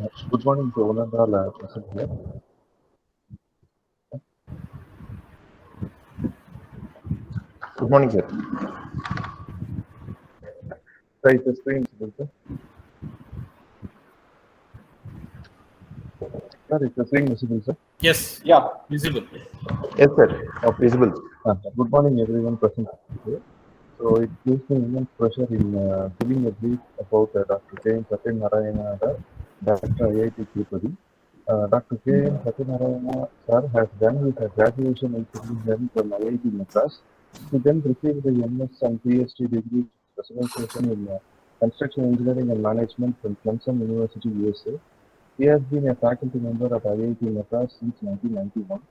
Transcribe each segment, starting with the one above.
Good morning to all and all present here. Good morning, sir. Sir, is the screen visible, sir? Sir, is the screen visible, sir? Yes, Yeah. visible. Yes, sir. Visible. Good morning, everyone present here. So it gives me immense pleasure in giving a brief about Dr. K. M. Satyanarayana, Director IIT Tirupati. Dr. K. M. Satyanarayana sir has done his graduation in civil engineering from IIT Madras. He then received the MS and PhD degree specialization in construction engineering and management from Clemson University, USA. He has been a faculty member at IIT Madras since 1991.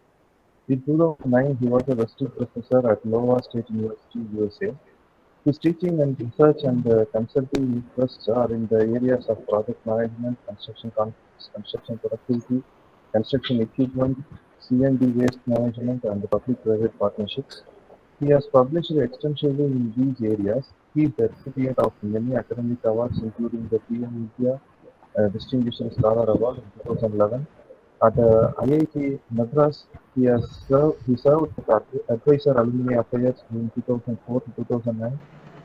In 2009, he was a visiting professor at Iowa State University, USA. His teaching and research and consulting interests are in the areas of project management, construction contracts, construction productivity, construction equipment, C&D waste management, and public-private partnerships. He has published extensively in these areas. He is the recipient of many academic awards, including the PM India Distinguished Scholar Award in 2011. At IIT Madras, he served as advisor Alumni Affairs in 2004 to 2009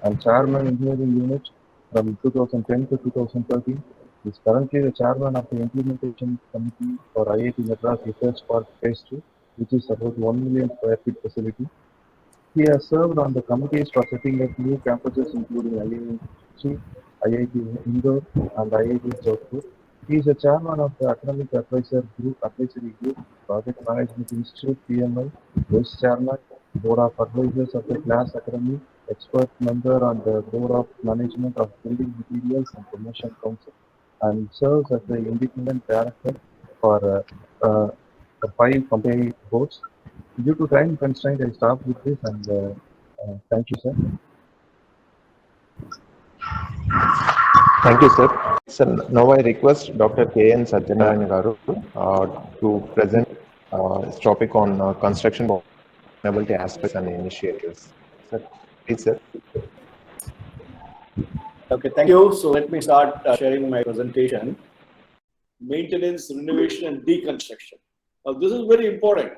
and chairman Engineering Unit from 2010 to 2013. He is currently the chairman of the Implementation Committee for IIT Madras Research Park Phase 2, which is about 1 million square feet facility. He has served on the committees for setting up new campuses including IIT Trichy, IIT Indore, and IIT Jodhpur. He is the chairman of the Academic Advisory Group, Project Management Institute (PMI), vice chairman, board of advisors of the Class Academy, expert member on the board of management of Building Materials and Promotion Council, and serves as the independent director for the 5 company boards. Due to time constraint, I stop with this and thank you, sir. Thank you, sir. So now I request Dr. K. N. Satyanarayana Garu to present his topic on construction sustainability aspects and initiatives. Sir, please, sir. Okay, thank you. So let me start sharing my presentation. Maintenance, renovation, and deconstruction. Now, this is very important.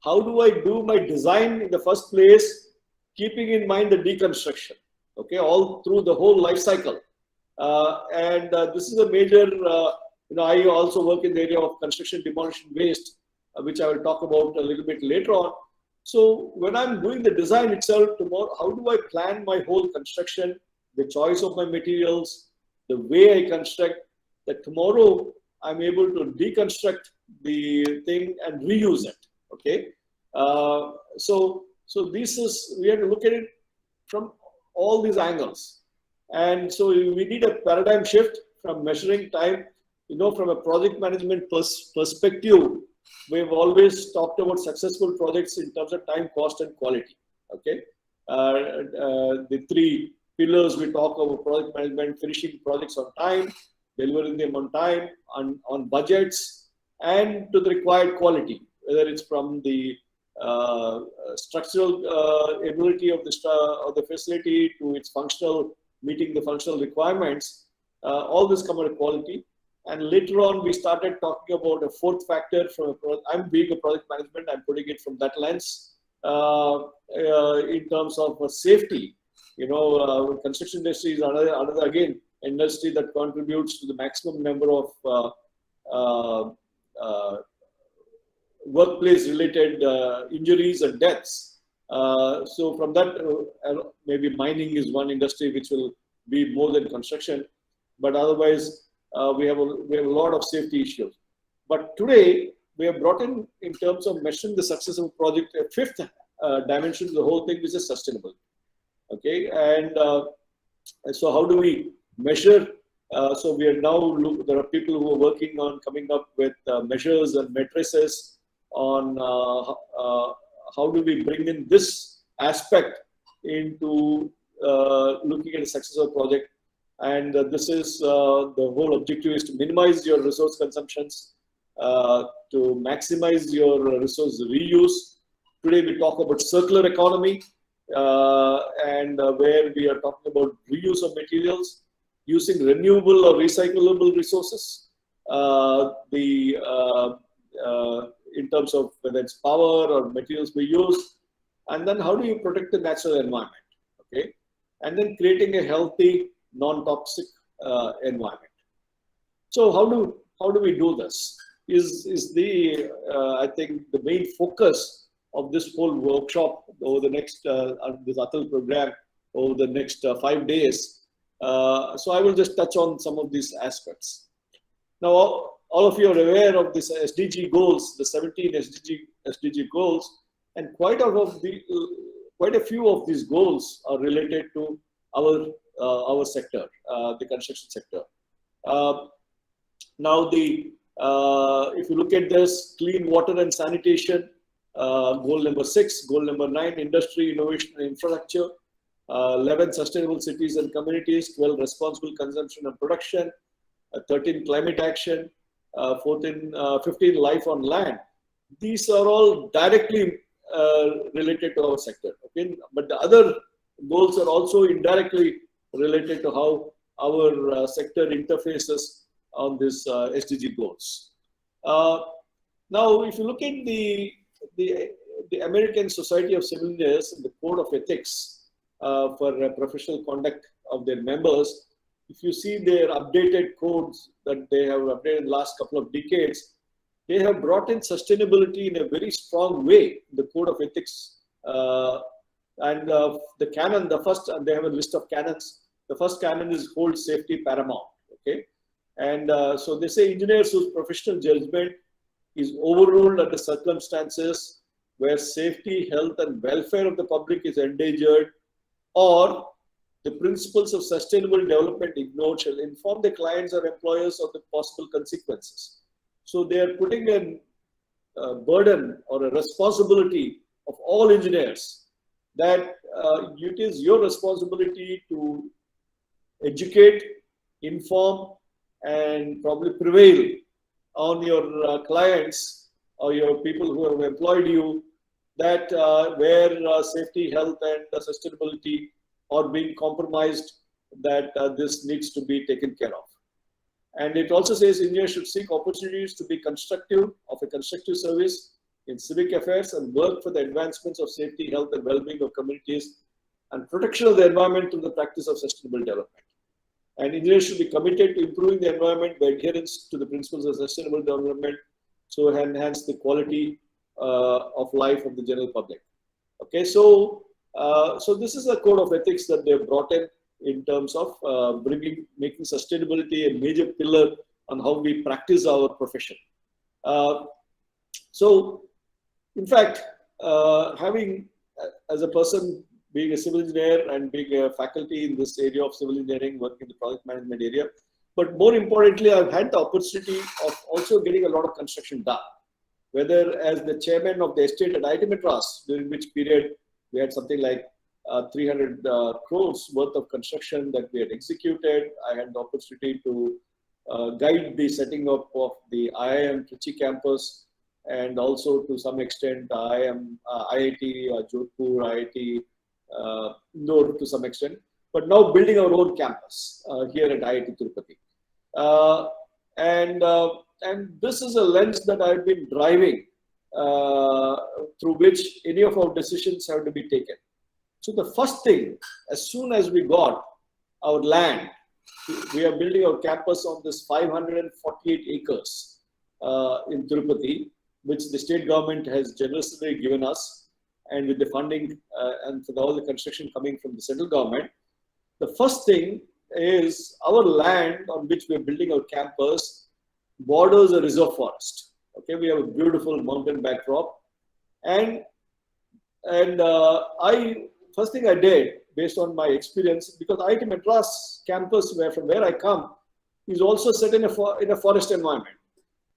How do I do my design in the first place, keeping in mind the deconstruction? Okay, all through the whole life cycle. This is a major, I also work in the area of construction demolition waste, which I will talk about a little bit later on. So when I'm doing the design itself tomorrow, how do I plan my whole construction, the choice of my materials, the way I construct, that tomorrow I'm able to deconstruct the thing and reuse it. Okay, so this is, we have to look at it from all these angles, and so we need a paradigm shift from measuring time. From a project management perspective, we've always talked about successful projects in terms of time, cost, and quality. Okay, the 3 pillars we talk about project management: finishing projects on time, delivering them on time, on budgets, and to the required quality, whether it's from the structural ability of the facility to its meeting the functional requirements. All this come under quality. And later on, we started talking about a 4th factor. I'm being a project management, I'm putting it from that lens in terms of safety. Construction industry is another again industry that contributes to the maximum number of workplace-related injuries and deaths. So from that, maybe mining is one industry which will be more than construction, but otherwise we have a lot of safety issues. But today we have brought in terms of measuring the success of a project, a 5th dimension to the whole thing, which is sustainable. Okay, and so how do we measure? So we are now there are people who are working on coming up with measures and matrices on how do we bring in this aspect into looking at the success of a project. And this is the whole objective is to minimize your resource consumptions, to maximize your resource reuse. Today we talk about circular economy, and where we are talking about reuse of materials, using renewable or recyclable resources, in terms of whether it's power or materials we use, and then how do you protect the natural environment, okay, and then creating a healthy, non-toxic environment. So how do we do this? Is the I think the main focus of this whole workshop over the next this Atal program over the next 5 days. So I will just touch on some of these aspects. Now, all of you are aware of this SDG goals, the 17 SDG goals, and quite a few of these goals are related to our sector, the construction sector. Now, if you look at this, clean water and sanitation, goal number 6, goal number 9, industry, innovation and infrastructure, 11, sustainable cities and communities, 12, responsible consumption and production, 13, climate action, 15, life on land. These are all directly related to our sector, okay? But the other goals are also indirectly related to how our sector interfaces on this SDG goals. Now, if you look at the American Society of Civil Engineers and the Code of Ethics for professional conduct of their members, if you see their updated codes that they have updated in the last couple of decades, they have brought in sustainability in a very strong way in the Code of Ethics. And the canon, they have a list of canons. The first canon is hold safety paramount, okay? And so they say engineers whose professional judgment is overruled under circumstances where safety, health, and welfare of the public is endangered, or the principles of sustainable development ignored, shall inform the clients or employers of the possible consequences. So they are putting a burden or a responsibility of all engineers that it is your responsibility to educate, inform, and probably prevail on your clients or your people who have employed you that where safety, health, and sustainability are being compromised, that this needs to be taken care of. And it also says engineers should seek opportunities to be constructive of a constructive service in civic affairs and work for the advancements of safety, health, and well-being of communities and protection of the environment through the practice of sustainable development. And engineers should be committed to improving the environment by adherence to the principles of sustainable development, so enhance the quality of life of the general public. Okay, so this is a code of ethics that they have brought in terms of making sustainability a major pillar on how we practice our profession. So, in fact, having as a person being a civil engineer and being a faculty in this area of civil engineering, working in the project management area, but more importantly, I've had the opportunity of also getting a lot of construction done. Whether as the chairman of the estate at IIT Madras, during which period we had something like 300 crores worth of construction that we had executed. I had the opportunity to guide the setting up of the IIM Trichy campus, and also to some extent IIT Jodhpur, IIT Indore to some extent, but now building our own campus here at IIT Tirupati. And this is a lens that I've been driving through which any of our decisions have to be taken. So the first thing, as soon as we got our land, we are building our campus on this 548 acres in Tirupati, which the state government has generously given us, and with the funding and for all the construction coming from the central government. The first thing is our land on which we are building our campus borders a reserve forest. Okay, we have a beautiful mountain backdrop, and first thing I did, based on my experience, because IIT Madras campus, from where I come, is also set in a forest environment,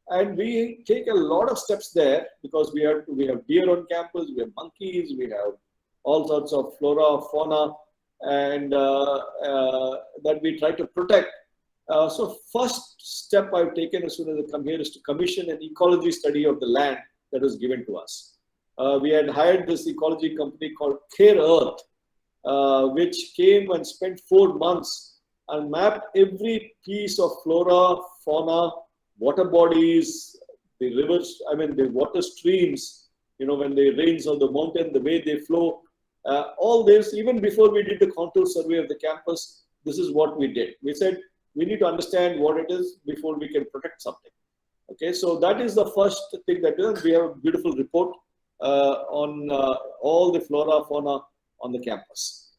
and we take a lot of steps there because we have deer on campus, we have monkeys, we have all sorts of flora, fauna, and that we try to protect. So first step I've taken as soon as I come here is to commission an ecology study of the land that was given to us. We had hired this ecology company called Care Earth, which came and spent 4 months and mapped every piece of flora, fauna, water bodies, the rivers, I mean the water streams, when they rains on the mountain, the way they flow, all this, even before we did the contour survey of the campus, this is what we did. We said, we need to understand what it is before we can protect something. Okay, so that is the first thing that we have a beautiful report on all the flora, fauna on the campus.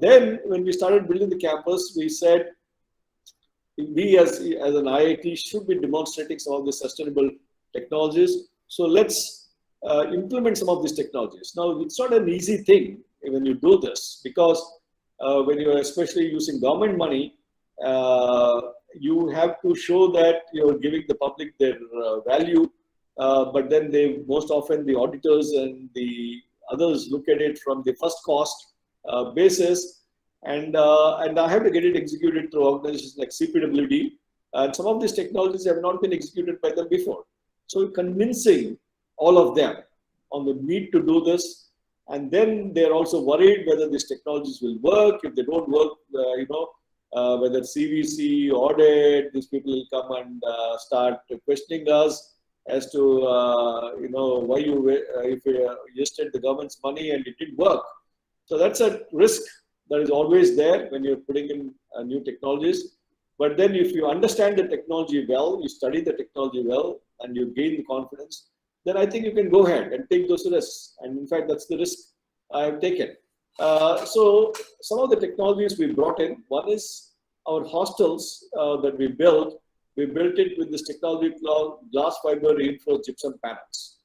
Then when we started building the campus, we said, we as an IIT should be demonstrating some of the sustainable technologies. So let's implement some of these technologies. Now, it's not an easy thing when you do this, because when you are especially using government money, you have to show that you're giving the public their value, but then most often the auditors and the others look at it from the first cost basis. And I have to get it executed through organizations like CPWD. And some of these technologies have not been executed by them before. So convincing all of them on the need to do this. And then they're also worried whether these technologies will work. If they don't work, whether CVC, audit, these people will come and start questioning us as to, why if you wasted the government's money and it didn't work. So that's a risk that is always there when you're putting in new technologies. But then if you understand the technology well, you study the technology well, and you gain the confidence, then I think you can go ahead and take those risks. And in fact, that's the risk I have taken. So some of the technologies we brought in, one is our hostels that we built. We built it with this technology called glass fiber reinforced gypsum panels.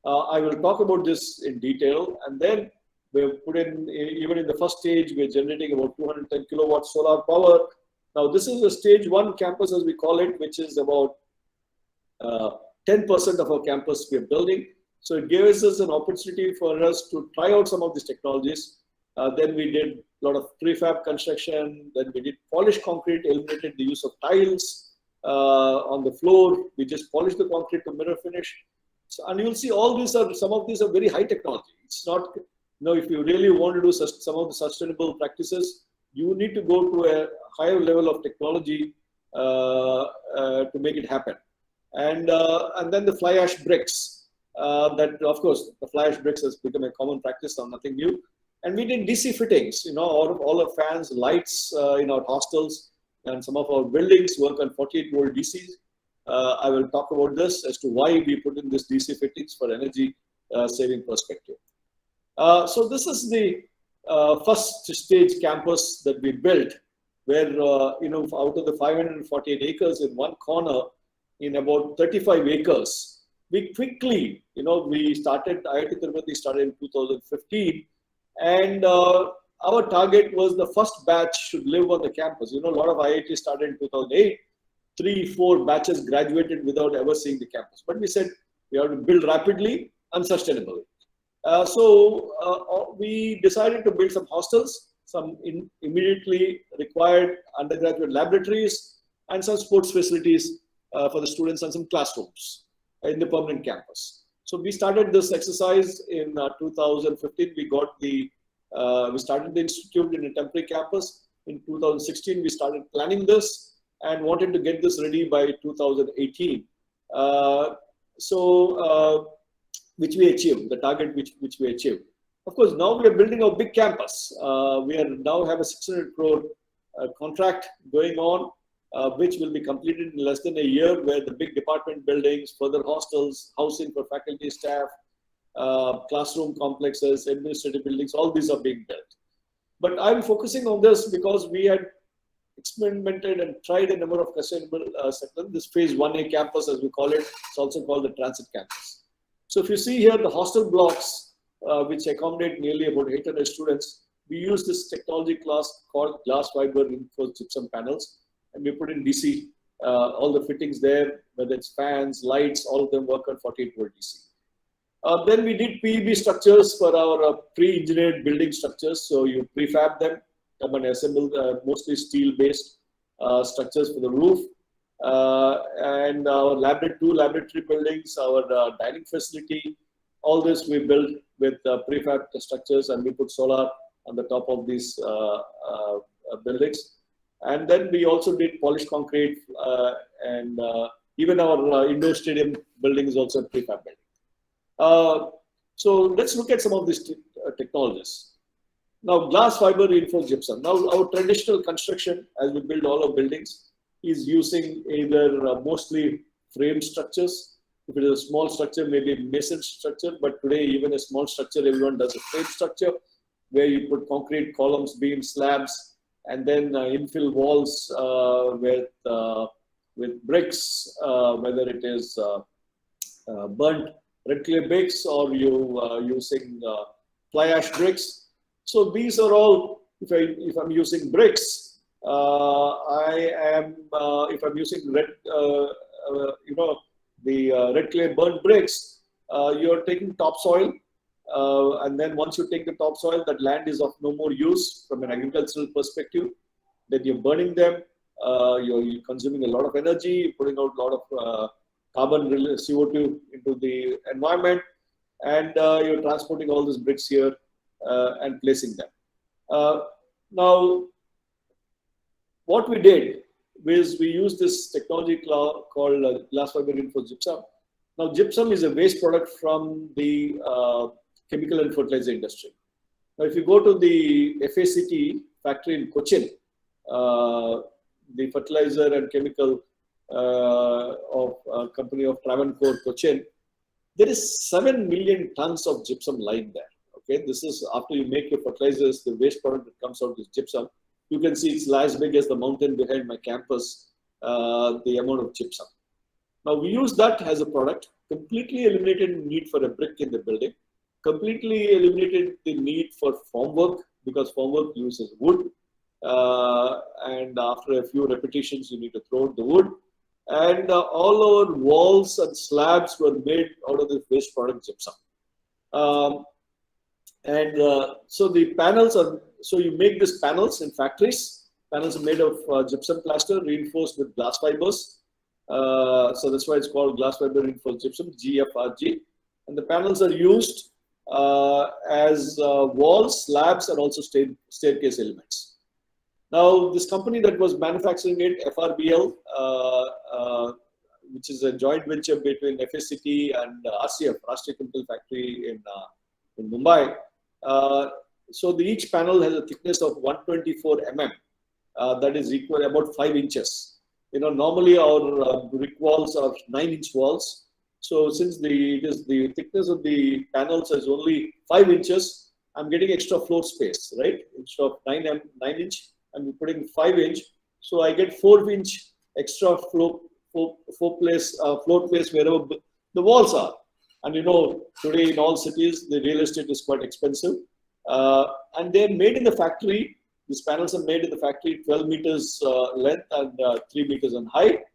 I will talk about this in detail, and then we've put in, even in the first stage, we're generating about 210 kilowatt solar power. Now, this is a stage 1 campus, as we call it, which is about 10% of our campus we're building. So it gives us an opportunity for us to try out some of these technologies. Then we did a lot of prefab construction. Then we did polished concrete, eliminated the use of tiles on the floor. We just polished the concrete to mirror finish. So, and you'll see all these some of these are very high technology. It's not, if you really want to do some of the sustainable practices, you need to go to a higher level of technology to make it happen. And then the fly ash bricks, that of course, the fly ash bricks has become a common practice, so nothing new. And we did DC fittings, all our fans, lights in our hostels, and some of our buildings work on 48 volt DCs. I will talk about this as to why we put in this DC fittings for energy saving perspective. So this is the first stage campus that we built, where out of the 548 acres in one corner, in about 35 acres, we quickly, we started, IIT Tirupati started in 2015, and our target was the first batch should live on the campus. A lot of IIT started in 2008, 3-4 batches graduated without ever seeing the campus. But we said we have to build rapidly and sustainably. So we decided to build some hostels, some immediately required undergraduate laboratories, and some sports facilities for the students, and some classrooms in the permanent campus. So we started this exercise in 2015. We started the institute in a temporary campus. In 2016, we started planning this and wanted to get this ready by 2018. Which we achieved, the target which we achieved. Of course, now we are building a big campus. We now have a 600 crore contract going on, which will be completed in less than a year, where the big department buildings, further hostels, housing for faculty, staff, classroom complexes, administrative buildings, all these are being built. But I'm focusing on this because we had experimented and tried a number of sustainable sectors. This phase 1A campus, as we call it, it's also called the transit campus. So if you see here, the hostel blocks, which accommodate nearly about 800 students, we use this technology class called glass fiber reinforced gypsum panels, and we put in DC, all the fittings there, whether it's fans, lights, all of them work on 48 volt DC. Then we did PEB structures for our pre-engineered building structures. So you prefab them, come and assemble mostly steel-based structures for the roof. And our two laboratory buildings, our dining facility, all this we built with prefab structures, and we put solar on the top of these buildings. And then we also did polished concrete and Even our indoor stadium building is also a prefab building. So let's look at some of these technologies. Now, glass fiber reinforced gypsum. Now, our traditional construction, as we build all our buildings, is using either mostly frame structures. If it is a small structure, maybe a mason structure, but today even a small structure, everyone does a frame structure where you put concrete columns, beams, slabs, and then infill walls with bricks, whether it is burnt red clay bricks or you using fly ash bricks. So these are all, if I'm using bricks, if I'm using red, red clay burnt bricks, you're taking topsoil, and then once you take the topsoil, that land is of no more use from an agricultural perspective. Then you're burning them, you're consuming a lot of energy, putting out a lot of carbon CO2 into the environment, and you're transporting all these bricks here and placing them. Now, what we did is we used this technology called glass fiber reinforced gypsum. Now, gypsum is a waste product from the chemical and fertilizer industry. Now, if you go to the FACT factory in Cochin, the fertilizer and chemical of company of Travancore Cochin, there is 7 million tons of gypsum lying there. Okay, this is after you make your fertilizers, the waste product that comes out is gypsum. You can see it's as big as the mountain behind my campus, the amount of gypsum. Now we use that as a product, completely eliminated the need for a brick in the building, completely eliminated the need for formwork because formwork uses wood. And after a few repetitions, you need to throw out the wood. And all our walls and slabs were made out of the waste product gypsum. So the panels are, so you make these panels in factories. Panels are made of gypsum plaster reinforced with glass fibers. So that's why it's called glass fiber reinforced gypsum, GFRG. And the panels are used as walls, slabs, and also staircase elements. Now, this company that was manufacturing it, FRBL, which is a joint venture between FACT and RCF, Rashtriya Chemical Factory in Mumbai. So each panel has a thickness of 124 mm. That is equal about 5 inches. You know, normally our brick walls are 9-inch walls. So since the thickness of the panels is only 5 inches, I'm getting extra floor space, right? Instead of 9 inch, I'm putting 5-inch. So I get 4-inch extra floor place wherever the walls are. And you know, today in all cities, the real estate is quite expensive. And they're made in the factory. These panels are made in the factory, 12 meters length and 3 meters in height.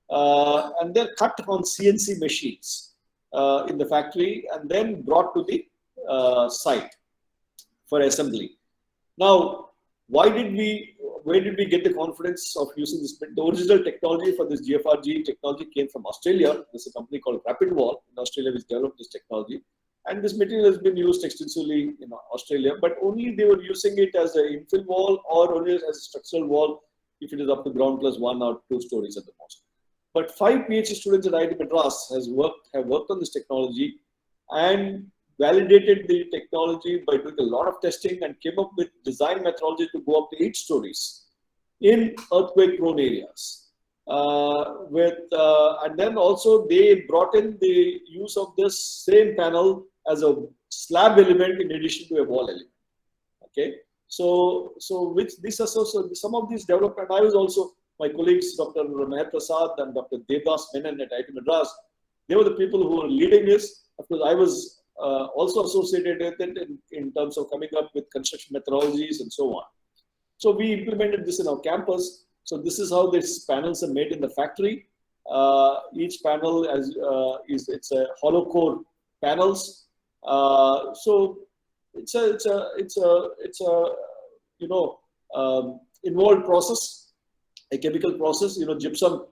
And they're cut on CNC machines in the factory and then brought to the site for assembly. Now, where did we get the confidence of using this? The original technology for this GFRG technology came from Australia. There's a company called Rapid Wall in Australia which developed this technology. And this material has been used extensively in Australia, but only they were using it as an infill wall or only as a structural wall if it is up to ground plus 1 or 2 stories at the most. But 5 PhD students at IIT Madras have worked on this technology and validated the technology by doing a lot of testing and came up with design methodology to go up to 8 stories in earthquake-prone areas. And then also they brought in the use of this same panel as a slab element in addition to a wall element. Okay, so these are some of these development. I was also, my colleagues, Dr. Meher Prasad and Dr. Devdas Menon at IIT Madras, they were the people who were leading this. Of course, I was also associated with it in terms of coming up with construction methodologies and so on. So we implemented this in our campus. So this is how these panels are made in the factory. Each panel it's a hollow core panels. So it's a involved process, a chemical process. You know, gypsum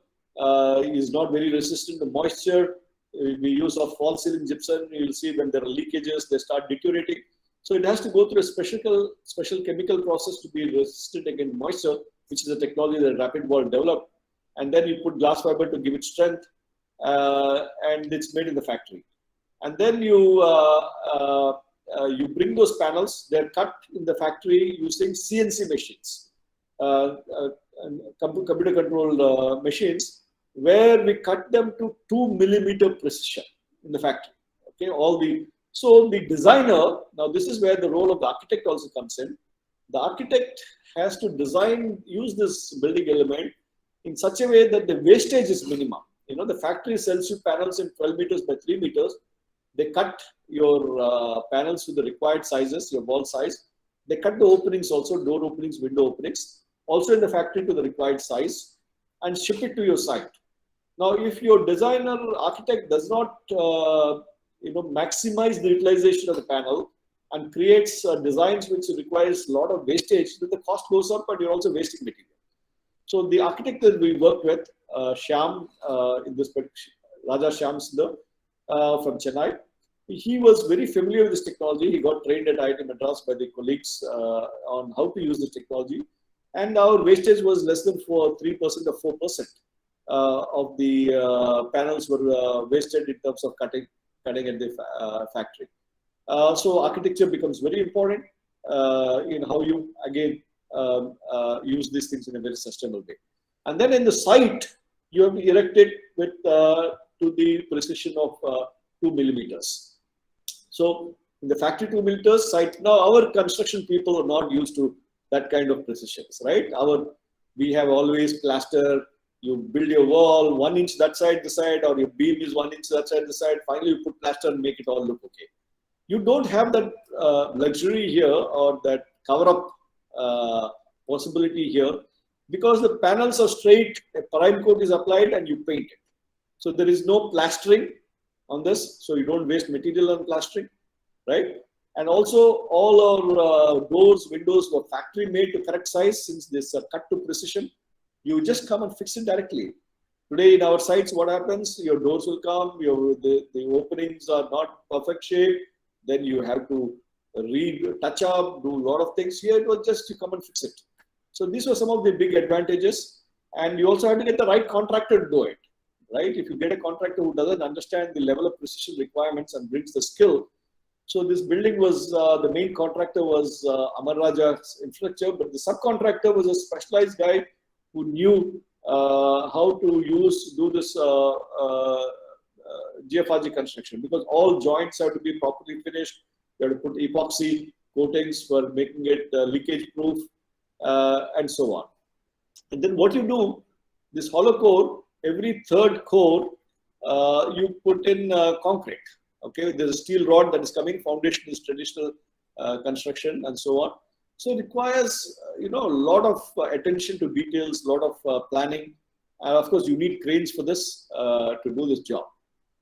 is not very resistant to moisture. We use a false ceiling gypsum. You will see when there are leakages, they start deteriorating. So it has to go through a special chemical process to be resistant against moisture, which is a technology that Rapid Wall developed. And then you put glass fiber to give it strength. and it's made in the factory. And then you bring those panels. They're cut in the factory using CNC machines, computer controlled machines, where we cut them to 2 millimeter precision in the factory. Okay, so the designer, now this is where the role of the architect also comes in. The architect has to use this building element in such a way that the wastage is minimum. You know, the factory sells you panels in 12 meters by 3 meters. They cut your panels to the required sizes, your wall size. They cut the openings also, door openings, window openings, also in the factory to the required size, and ship it to your site. Now, if your designer architect does not maximize the utilization of the panel and creates designs which requires a lot of wastage, then the cost goes up, but you're also wasting material. So the architect that we worked with, Shyam, in this Raja Shyam Sundar from Chennai, he was very familiar with this technology. He got trained at IIT Madras by the colleagues on how to use this technology, and our wastage was less than 3% or 4% of the panels were wasted in terms of cutting at the factory. So architecture becomes very important in how you again use these things in a very sustainable way. And then in the site, you have erected with to the precision of 2 millimeters. So in the factory 2 millimeters site, now our construction people are not used to that kind of precisions, right? We have always plaster. You build your wall 1 inch that side, the side, or your beam is 1 inch that side, the side. Finally, you put plaster and make it all look okay. You don't have that luxury here or that cover-up possibility here, because the panels are straight, a prime coat is applied and you paint it. So there is no plastering on this, so you don't waste material on plastering, right? And also all our doors, windows were factory made to correct size, since this are cut to precision. You just come and fix it directly. Today in our sites, what happens? Your doors will come, the openings are not perfect shape, then you have to touch up, do a lot of things. Here it was just you come and fix it. So these were some of the big advantages. And you also have to get the right contractor to do it, right? If you get a contractor who doesn't understand the level of precision requirements and brings the skill. So this building was, the main contractor was Amar Raja's Infrastructure, but the subcontractor was a specialized guy who knew how to do this GFRG construction, because all joints have to be properly finished. You have to put epoxy coatings for making it leakage proof, and so on. And then what you do, this hollow core, every third core, you put in concrete. Okay, there's a steel rod that is coming. Foundation is traditional construction, and so on. So it requires a lot of attention to details, a lot of planning. Of course, you need cranes for this to do this job.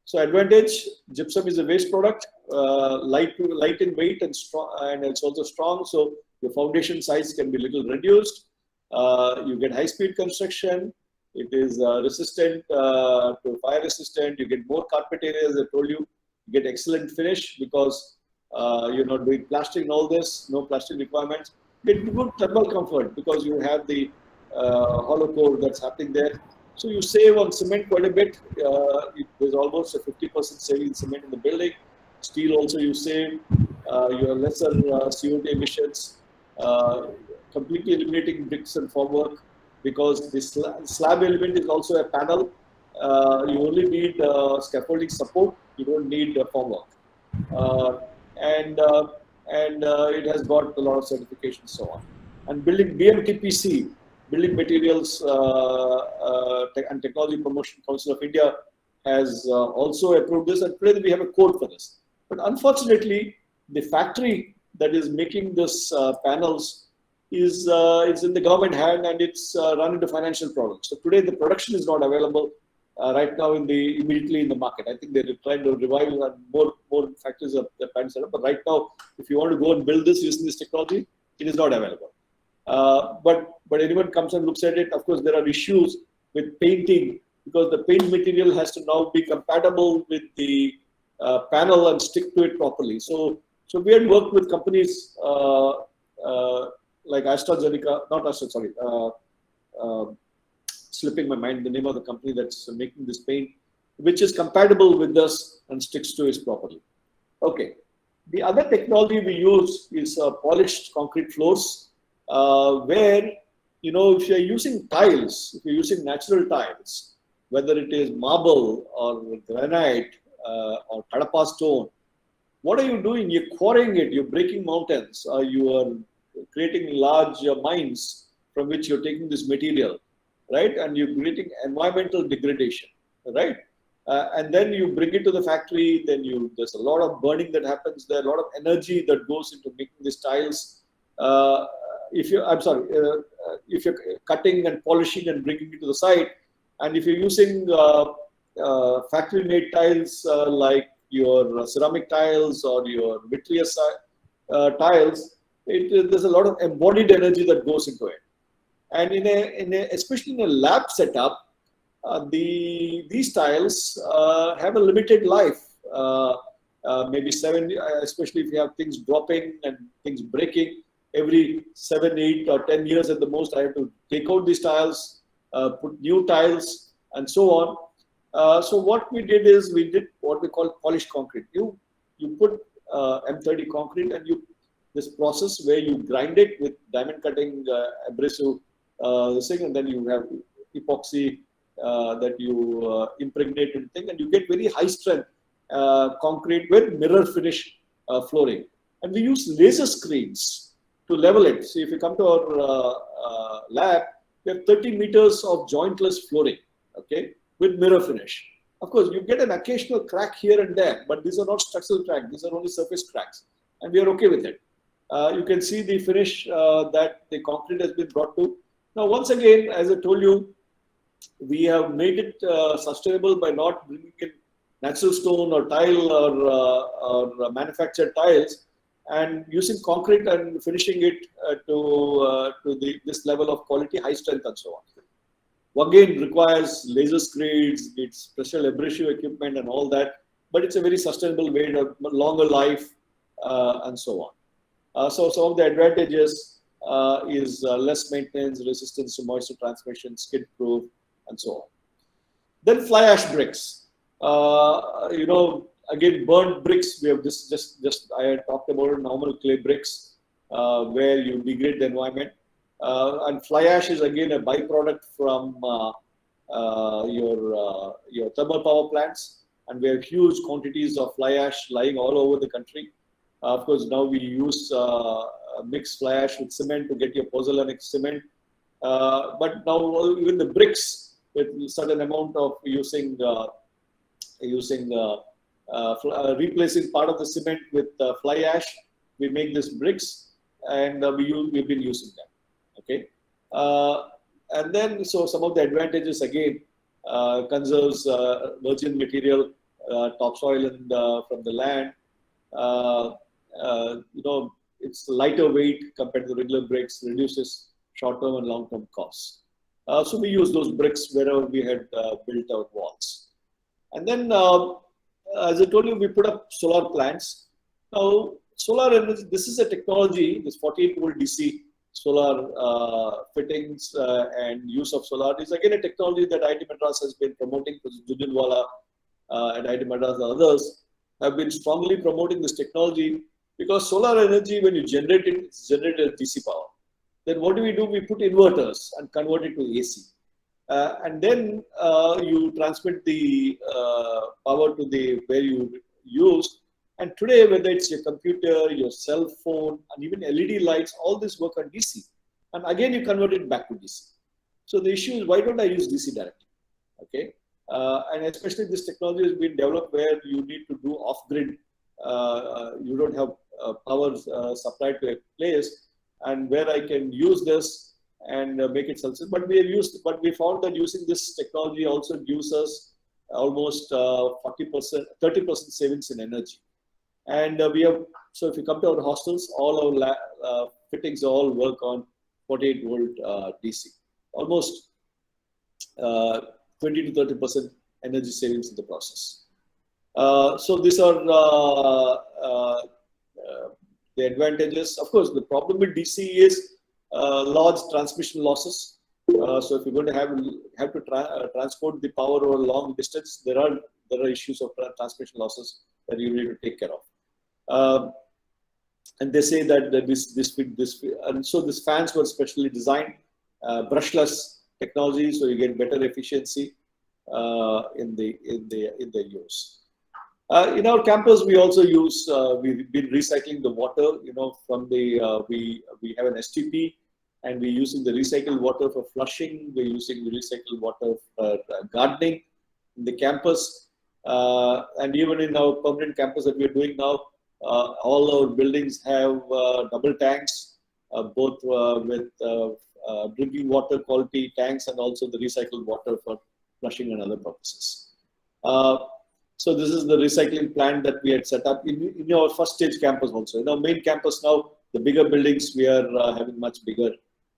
So advantage: gypsum is a waste product, light in weight and strong, and it's also strong. So your foundation size can be little reduced. You get high-speed construction. It is resistant to fire resistant. You get more carpet area, as I told you. You get excellent finish because you're not doing plastering and all this. No plastering requirements. Get good thermal comfort because you have the hollow core that's happening there. So you save on cement quite a bit. There's almost a 50% saving in cement in the building. Steel also you save. You have lesser CO2 emissions. Completely eliminating bricks and formwork, because the slab element is also a panel. You only need scaffolding support. You don't need formwork. And it has got a lot of certifications and so on. And building BMTPC, Building Materials and Technology Promotion Council of India, has also approved this, and today we have a code for this. But unfortunately, the factory that is making this panels is in the government hand, and it's run into financial problems. So today the production is not available right now immediately in the market. I think they're trying to revive and more factories are planned set up. But right now, if you want to go and build this using this technology, it is not available. But anyone comes and looks at it, of course, there are issues with painting, because the paint material has to now be compatible with the panel and stick to it properly. So we had worked with companies like AstraZeneca, not Astra, sorry, slipping my mind the name of the company that's making this paint. which is compatible with this and sticks to it properly. Okay. The other technology we use is polished concrete floors, where, you know, if you're using tiles, if you're using natural tiles, whether it is marble or granite or kadapa stone, what are you doing? You're quarrying it, you're breaking mountains, you are creating large mines from which you're taking this material, right? And you're creating environmental degradation, right? And then you bring it to the factory, then there's a lot of burning that happens there, a lot of energy that goes into making these tiles. If you're cutting and polishing and bringing it to the site, and if you're using factory-made tiles like your ceramic tiles or your vitreous tiles, there's a lot of embodied energy that goes into it. And especially in a lab setup, these tiles have a limited life, maybe 7, especially if you have things dropping and things breaking. Every 7, 8, or 10 years at the most, I have to take out these tiles, put new tiles, and so on. So what we did is we did what we call polished concrete. You put M30 concrete, and this process where you grind it with diamond cutting abrasive thing, and then you have epoxy that you impregnate and thing, and you get very high strength concrete with mirror finish flooring. And we use laser screens to level it. So if you come to our lab, we have 30 meters of jointless flooring, okay, with mirror finish. Of course, you get an occasional crack here and there, but these are not structural cracks. These are only surface cracks, and we are okay with it. You can see the finish that the concrete has been brought to. Now, once again, as I told you, we have made it sustainable by not bringing in natural stone or tile or manufactured tiles, and using concrete and finishing it to this level of quality, high strength, and so on. Again, requires laser screeds, needs special abrasive equipment and all that, but it's a very sustainable way to longer life and so on. So some of the advantages is less maintenance, resistance to moisture transmission, skid proof, and so on. Then fly ash bricks. You know, again, burnt bricks. We have I had talked about normal clay bricks where you degrade the environment. And fly ash is again a byproduct from your thermal power plants, and we have huge quantities of fly ash lying all over the country. Of course, now we use mixed fly ash with cement to get your pozzolanic cement. But now even the bricks, with a certain amount of replacing part of the cement with fly ash, we make these bricks, and we've been using them. Okay, and then so some of the advantages again, conserves virgin material, topsoil and from the land. You know, it's lighter weight compared to regular bricks, reduces short-term and long-term costs. So we use those bricks wherever we had built our walls. And then, as I told you, we put up solar plants. Now, solar energy, this is a technology, this 48-volt DC solar fittings and use of solar is again a technology that IIT Madras has been promoting. Jhunjhunwala and IIT Madras and others have been strongly promoting this technology, because solar energy, when you generate it, it's generated as DC power. Then what do? We put inverters and convert it to AC. And then you transmit the power to where you use. And today, whether it's your computer, your cell phone, and even LED lights, all this work on DC. And again, you convert it back to DC. So the issue is, why don't I use DC directly? Okay. And especially this technology has been developed where you need to do off-grid. You don't have power supplied to a place, and where I can use this and make it self-sufficient. But we found that using this technology also gives us almost 40%, 30% savings in energy. And so if you come to our hostels, all our fittings all work on 48-volt DC. Almost 20 to 30% energy savings in the process. So these are the advantages. Of course, the problem with DC is large transmission losses. So if you're going to have to transport the power over a long distance, there are there are issues of transmission losses that you need to take care of. And they say that and so these fans were specially designed, brushless technology, so you get better efficiency in the use. In our campus, we also use, we've been recycling the water, from the, we have an STP, and we're using the recycled water for flushing. We're using the recycled water for gardening in the campus. And even in our permanent campus that we're doing now, all our buildings have double tanks, both with drinking water quality tanks and also the recycled water for flushing and other purposes. So this is the recycling plant that we had set up in our first stage campus also. In our main campus now, the bigger buildings, we are having much bigger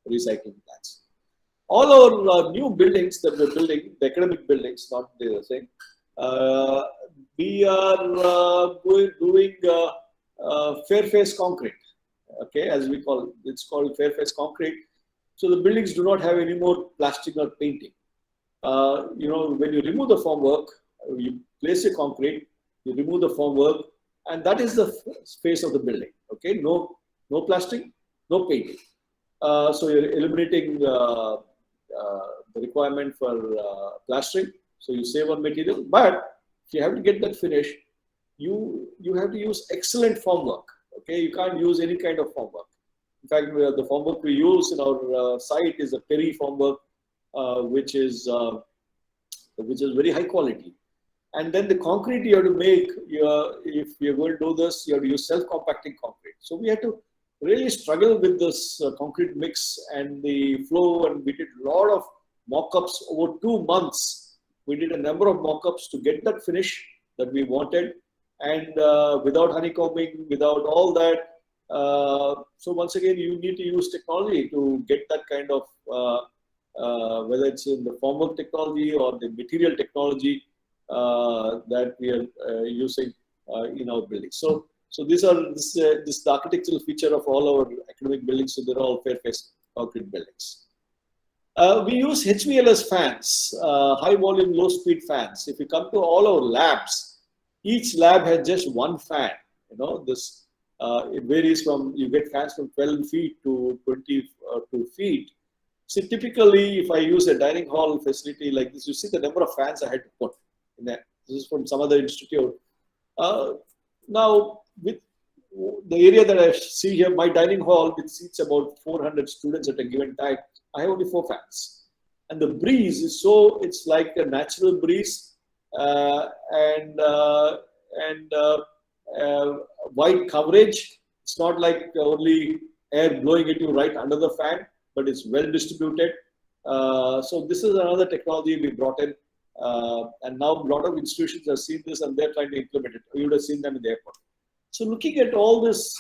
recycling plants. All our new buildings that we're building, the academic buildings, not the thing, we are doing fair-face concrete, okay, as we call it. It's called fair-face concrete. So the buildings do not have any more plastic or painting. When you remove the formwork, you place your concrete, you remove the formwork, and that is the face of the building. Okay, no plastic, no painting. So you're eliminating the requirement for plastering. So you save on material, but if you have to get that finished, you have to use excellent formwork. Okay, you can't use any kind of formwork. In fact, the formwork we use in our site is a Perry formwork, which is very high quality. And then the concrete you have to make, if you're going to do this, you have to use self-compacting concrete. So we had to really struggle with this concrete mix and the flow, and we did a lot of mock-ups over 2 months. We did a number of mock-ups to get that finish that we wanted, and without honeycombing, without all that. So once again, you need to use technology to get that kind of, whether it's in the formwork technology or the material technology that we are using in our buildings. So these are this is the architectural feature of all our academic buildings. So they're all fair-face concrete buildings. We use HVLS fans, high volume, low speed fans. If you come to all our labs, each lab has just one fan. This it varies from, you get fans from 12 feet to 22 feet. So typically, if I use a dining hall facility like this, you see the number of fans I had to put in there. This is from some other institute. Now, with the area that I see here, my dining hall, which seats about 400 students at a given time, I have only 4 fans. And the breeze is it's like a natural breeze and wide coverage. It's not like only air blowing at you right under the fan, but it's well distributed. So this is another technology we brought in. And now a lot of institutions have seen this and they're trying to implement it. You would have seen them in the airport. So looking at all these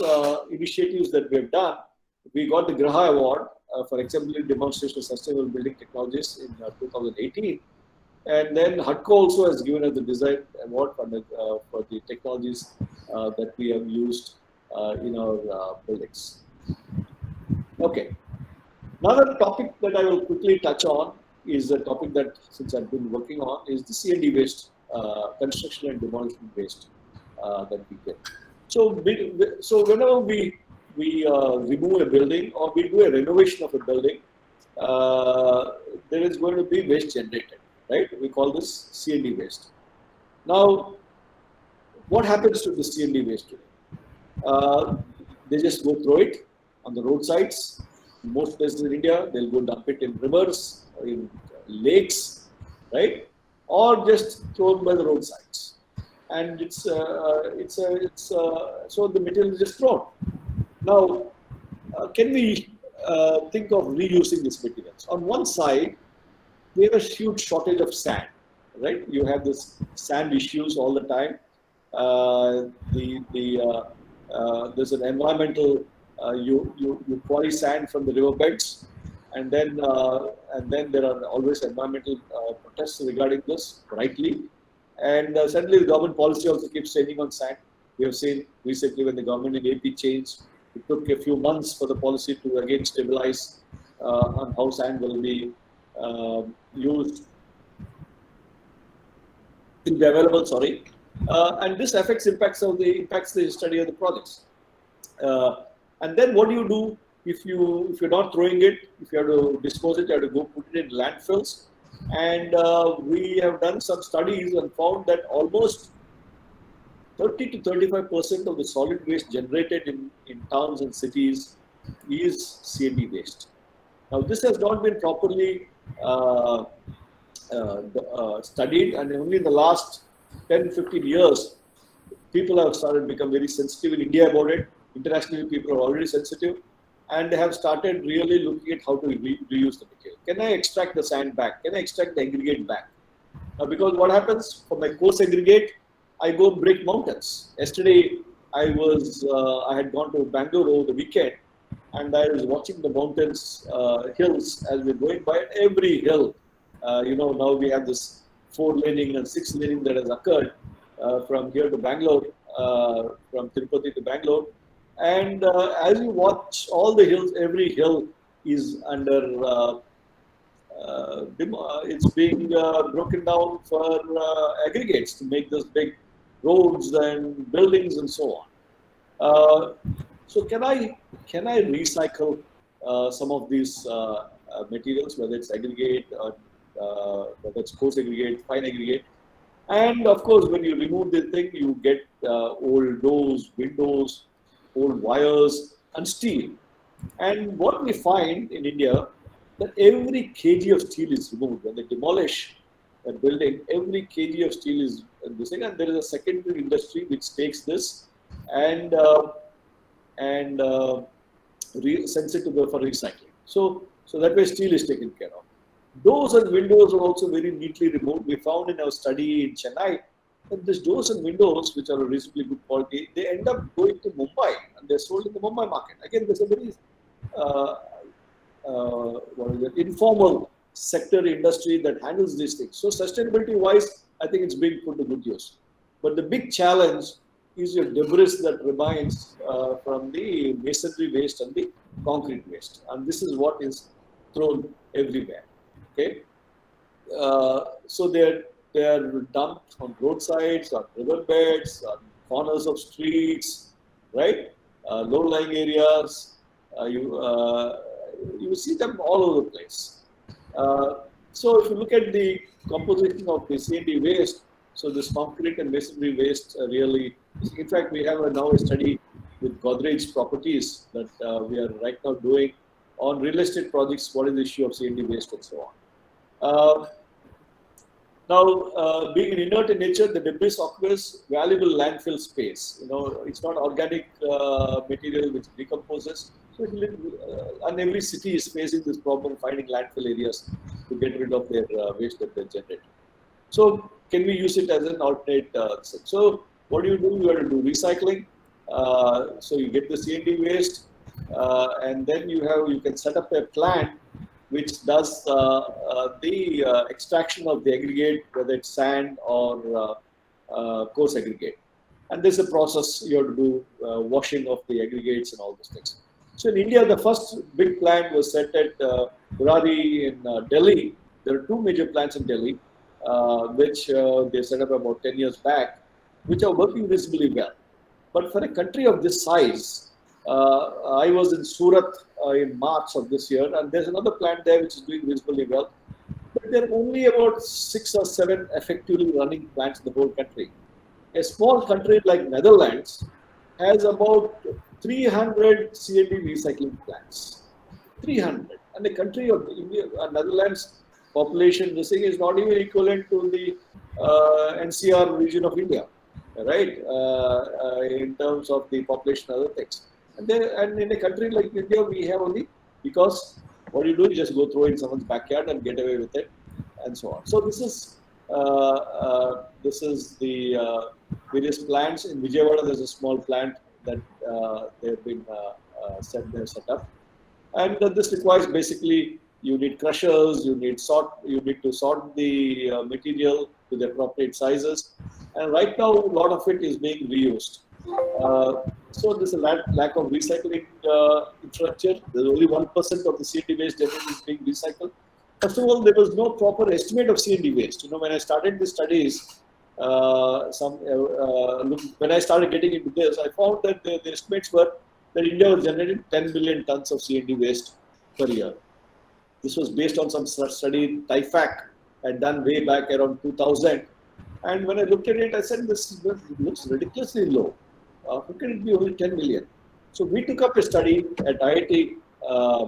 initiatives that we've done, we got the Graha Award for exemplary demonstration of sustainable building technologies in 2018. And then HUDCO also has given us the design award for the technologies that we have used in our buildings. Okay. Another topic that I will quickly touch on is a topic that, since I've been working on, is the C&D waste, construction and demolition waste that we get. So whenever we remove a building or we do a renovation of a building, there is going to be waste generated, right? We call this C&D waste. Now, what happens to the C&D waste today? They just go throw it on the roadsides. In most places in India, they'll go dump it in rivers, or in lakes, right? Or just thrown by the roadsides. And so the material is just thrown. Now, can we think of reusing these materials? On one side, we have a huge shortage of sand, right? You have this sand issues all the time. There's an environmental, you quarry sand from the riverbeds, and then there are always environmental protests regarding this, rightly. And suddenly the government policy also keeps changing on sand. We have seen recently when the government in AP changed, it took a few months for the policy to again stabilize on how sand will be used. will be available. Sorry, and this impacts the study of the projects. And then what do you do if you're not throwing it? If you have to dispose it, you have to go put it in landfills. And we have done some studies and found that almost 30 to 35% of the solid waste generated in towns and cities is C&D waste. Now, this has not been properly studied, and only in the last 10-15 years, people have started to become very sensitive in India about it. Internationally, people are already sensitive, and they have started really looking at how to reuse the material. Can I extract the sand back? Can I extract the aggregate back? Because what happens for my coarse aggregate, I go break mountains. Yesterday, I had gone to Bangalore over the weekend, and I was watching the mountains, hills as we're going by. And every hill, now we have this 4-laning and 6-laning that has occurred from here to Bangalore, from Tirupati to Bangalore. And as you watch all the hills, every hill is under, it's being broken down for aggregates to make those big roads and buildings and so on. So can I recycle some of these materials, whether it's aggregate, or whether it's coarse aggregate, fine aggregate? And of course, when you remove the thing, you get old doors, windows, old wires, and steel. And what we find in India, that every kg of steel is removed. When they demolish a building, every kg of steel is missing, and there is a secondary industry which takes this and sends it to for recycling. So that way steel is taken care of. Doors and windows are also very neatly removed. We found in our study in Chennai that these doors and windows, which are a reasonably good quality, they end up going to Mumbai and they're sold in the Mumbai market. Again, there's a very informal sector industry that handles these things. So sustainability-wise, I think it's being put to good use. But the big challenge is your debris that remains from the masonry waste and the concrete waste, and this is what is thrown everywhere. Okay, so they are dumped on roadsides, on riverbeds, on corners of streets, right? Low-lying areas. You see them all over the place. So if you look at the composition of the C&D waste, so this concrete and masonry waste really, in fact, we have now a study with Godrej Properties that we are right now doing on real estate projects. What is the issue of C&D waste and so on. Now, being an inert in nature, the debris occupies valuable landfill space. It's not organic material which decomposes. So and every city is facing this problem, finding landfill areas to get rid of their waste that they generate. So can we use it as an alternate? So what do? You have to do recycling. So you get the C&D waste, and then you can set up a plant which does the extraction of the aggregate, whether it's sand or coarse aggregate. And there's a process you have to do, washing of the aggregates and all those things. So in India, the first big plant was set at Burari in Delhi. There are 2 major plants in Delhi, which they set up about 10 years back, which are working reasonably well. But for a country of this size, I was in Surat in March of this year, and there's another plant there which is doing reasonably well. But there are only about 6 or 7 effectively running plants in the whole country. A small country like Netherlands has about 300 C&D recycling plants. 300. And the country of India, Netherlands population, this thing is not even equivalent to the NCR region of India, right? In terms of the population and other things. And in a country like India, we have only, because what you do is just go throw in someone's backyard and get away with it, and so on. So this is the various plants in Vijayawada. There's a small plant that they've been set up, and this requires basically you need crushers, you need to sort the material to the appropriate sizes, and right now a lot of it is being reused. So there's a lack of recycling infrastructure. There's only 1% of the C&D waste generally is being recycled. First of all, there was no proper estimate of C&D waste. When I started the studies, when I started getting into this, I found that the estimates were that India was generating 10 million tons of C&D waste per year. This was based on some study TIFAC had done way back around 2000. And when I looked at it, I said, this looks ridiculously low. How can it be only 10 million? So we took up a study at IIT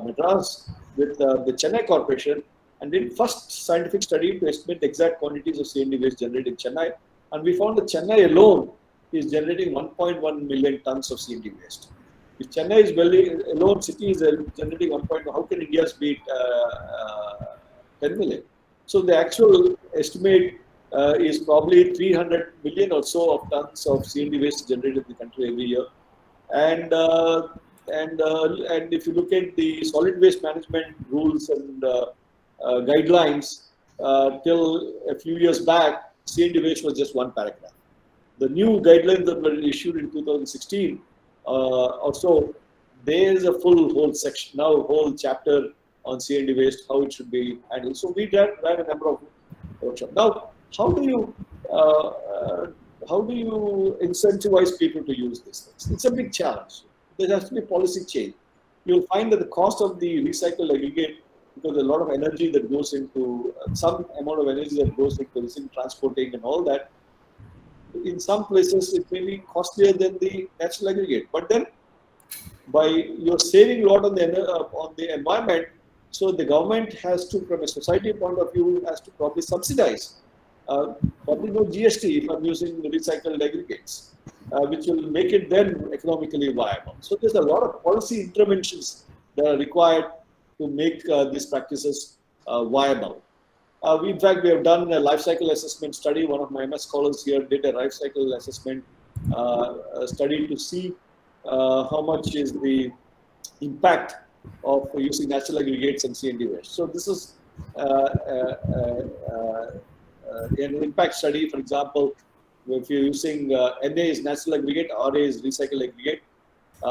Madras with the Chennai Corporation and did first scientific study to estimate the exact quantities of C&D waste generated in Chennai. And we found that Chennai alone is generating 1.1 million tons of C&D waste. If Chennai is alone, city is generating 1.1, how can India's beat 10 million? So the actual estimate is probably 300 million or so of tons of C&D waste generated in the country every year. And if you look at the solid waste management rules and guidelines, till a few years back, C&D waste was just one paragraph. The new guidelines that were issued in 2016 or so, there is a whole section, now whole chapter on C&D waste, how it should be handled. So we ran a number of workshops. Now, how do you incentivize people to use these things? It's a big challenge. There has to be policy change. You'll find that the cost of the recycled aggregate, because a lot of energy that goes into, some amount of energy that goes into transporting and all that, in some places it may be costlier than the natural aggregate. But then, you're saving a lot on the environment, so the government has to, from a society point of view, has to probably subsidize. Probably no GST if I'm using recycled aggregates, which will make it then economically viable. So there's a lot of policy interventions that are required to make these practices viable. In fact, we have done a life cycle assessment study. One of my MS scholars here did a life cycle assessment study to see how much is the impact of using natural aggregates and C&D waste. So this is an impact study. For example, if you're using Na is natural aggregate, Ra is recycled aggregate.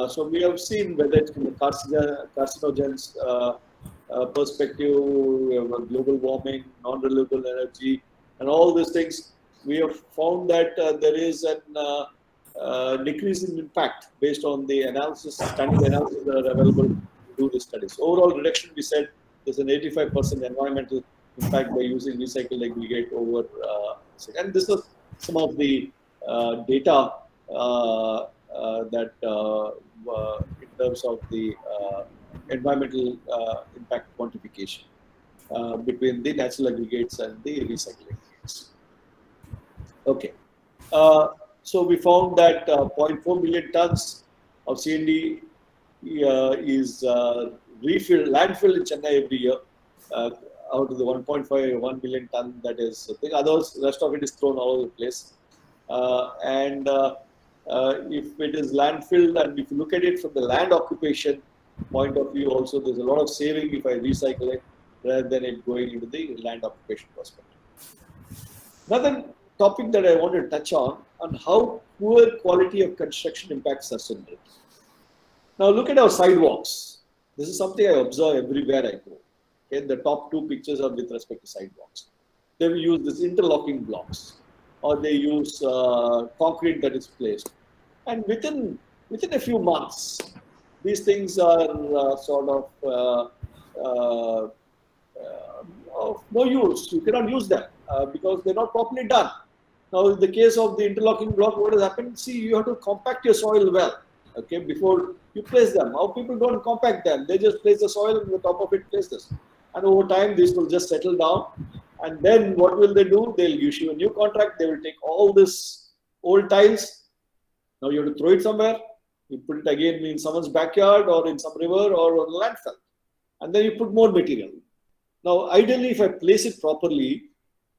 So we have seen whether it's from the carcinogens perspective, global warming, non-renewable energy, and all these things. We have found that there is a decrease in impact based on the analysis, standard analysis that are available to do the studies. Overall reduction, we said, there's an 85% environmental impact by using recycled aggregate over. And this is some of the data that in terms of the environmental impact quantification between the natural aggregates and the recycled aggregates. Okay. So we found that 0.4 million tons of C&D is landfill in Chennai every year out of the 1.1 million ton that is. The others, rest of it is thrown all over the place. If it is landfill, and if you look at it from the land occupation point of view, also there's a lot of saving if I recycle it rather than it going into the land occupation perspective. Another topic that I want to touch on how poor quality of construction impacts sustainability. Now look at our sidewalks. This is something I observe everywhere I go. Okay, the top two pictures are with respect to sidewalks. They will use this interlocking blocks, or they use concrete that is placed, and within a few months, these things are sort of no use. You cannot use them because they're not properly done. Now, in the case of the interlocking block, what has happened? See, you have to compact your soil well, okay, before you place them. How people don't compact them? They just place the soil and on the top of it place this. And over time, this will just settle down. And then what will they do? They'll issue a new contract. They will take all this old tiles. Now you have to throw it somewhere. You put it again in someone's backyard or in some river or on a landfill. And then you put more material. Now, ideally, if I place it properly,